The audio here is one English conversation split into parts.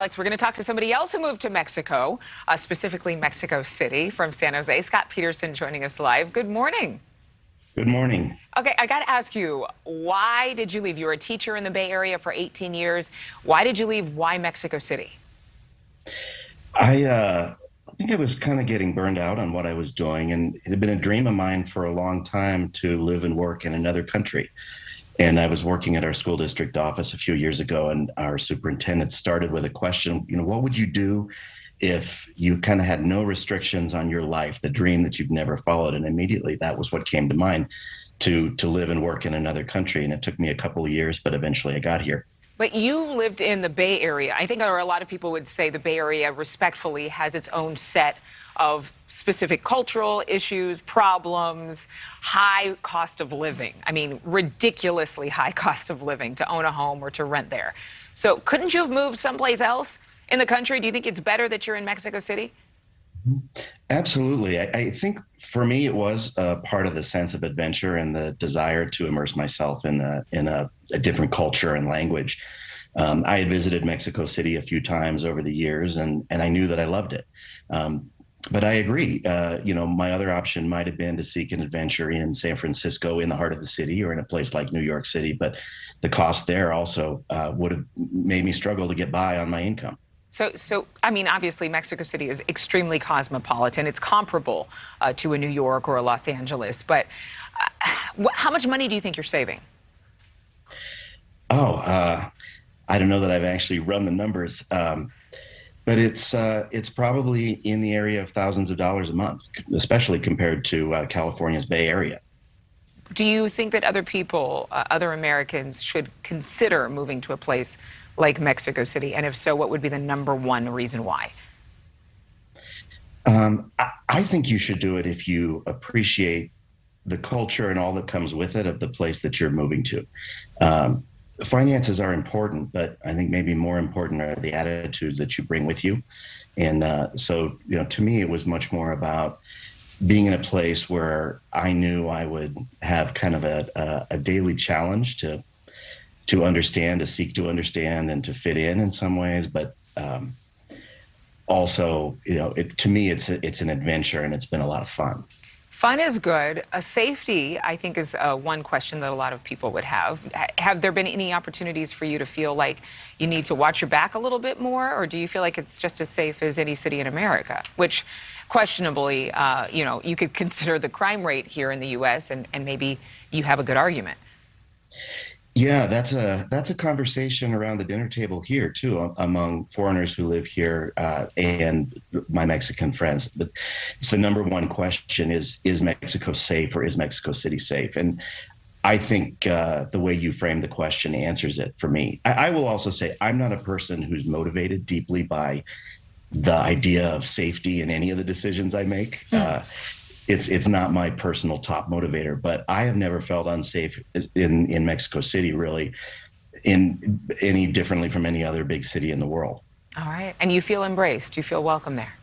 Alex, we're going to talk to somebody else who moved to Mexico, specifically Mexico City from San Jose. Scott Peterson joining us live. Good morning. Good morning. Okay, I got to ask you, why did you leave? You were a teacher in the Bay Area for 18 years. Why did you leave? Why Mexico City? I think I was kind of getting burned out on what I was doing, and it had been a dream of mine for a long time to live and work in another country. And I was working at our school district office a few years ago, and our superintendent started with a question, what would you do if you kind of had no restrictions on your life, the dream that you've never followed? And immediately that was what came to mind, to live and work in another country. And it took me a couple of years, but eventually I got here. But you lived in the Bay Area. I think a lot of people would say the Bay Area respectfully has its own set of specific cultural issues, problems, high cost of living. I mean, ridiculously high cost of living to own a home or to rent there. So couldn't you have moved someplace else in the country? Do you think it's better that you're in Mexico City? Absolutely. I think for me, it was part of the sense of adventure and the desire to immerse myself in a different culture and language. I had visited Mexico City a few times over the years, and I knew that I loved it. But I agree, my other option might have been to seek an adventure in San Francisco, in the heart of the city, or in a place like New York City. But the cost there also would have made me struggle to get by on my income. So I mean, obviously, Mexico City is extremely cosmopolitan. It's comparable to a New York or a Los Angeles. But how much money do you think you're saving? I don't know that I've actually run the numbers. But it's probably in the area of thousands of dollars a month, especially compared to California's Bay Area. Do you think that other people, other Americans, should consider moving to a place like Mexico City? And if so, what would be the number one reason why? I think you should do it if you appreciate the culture and all that comes with it of the place that you're moving to. Finances are important, but I think maybe more important are the attitudes that you bring with you. And so, to me, it was much more about being in a place where I knew I would have kind of a daily challenge to understand, to seek to understand, and to fit in some ways. But also, to me, it's an adventure, and it's been a lot of fun. Fun is good. Safety, I think, is one question that a lot of people would have. Have there been any opportunities for you to feel like you need to watch your back a little bit more, or do you feel like it's just as safe as any city in America? Which, questionably, you could consider the crime rate here in the U.S., and maybe you have a good argument. Yeah, that's a conversation around the dinner table here too, among foreigners who live here and my Mexican friends. But it's the number one question: is Mexico safe, or is Mexico City safe? And I think the way you frame the question answers it for me. I will also say I'm not a person who's motivated deeply by the idea of safety in any of the decisions I make. It's not my personal top motivator, but I have never felt unsafe in Mexico City, really, in any differently from any other big city in the world. All right. And you feel embraced? You feel welcome there?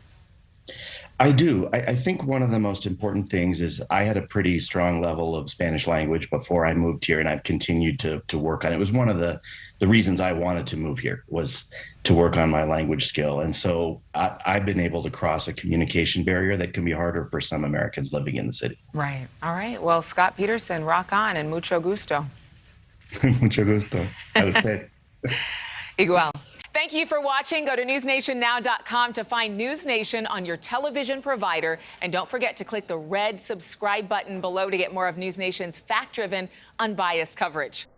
I do. I think one of the most important things is I had a pretty strong level of Spanish language before I moved here, and I've continued to work on it. It was one of the reasons I wanted to move here, was to work on my language skill. And so I've been able to cross a communication barrier that can be harder for some Americans living in the city. Right. All right. Well, Scott Peterson, rock on, and mucho gusto. Mucho gusto. A usted. Igual. Thank you for watching. Go to newsnationnow.com to find NewsNation on your television provider. And don't forget to click the red subscribe button below to get more of NewsNation's fact-driven, unbiased coverage.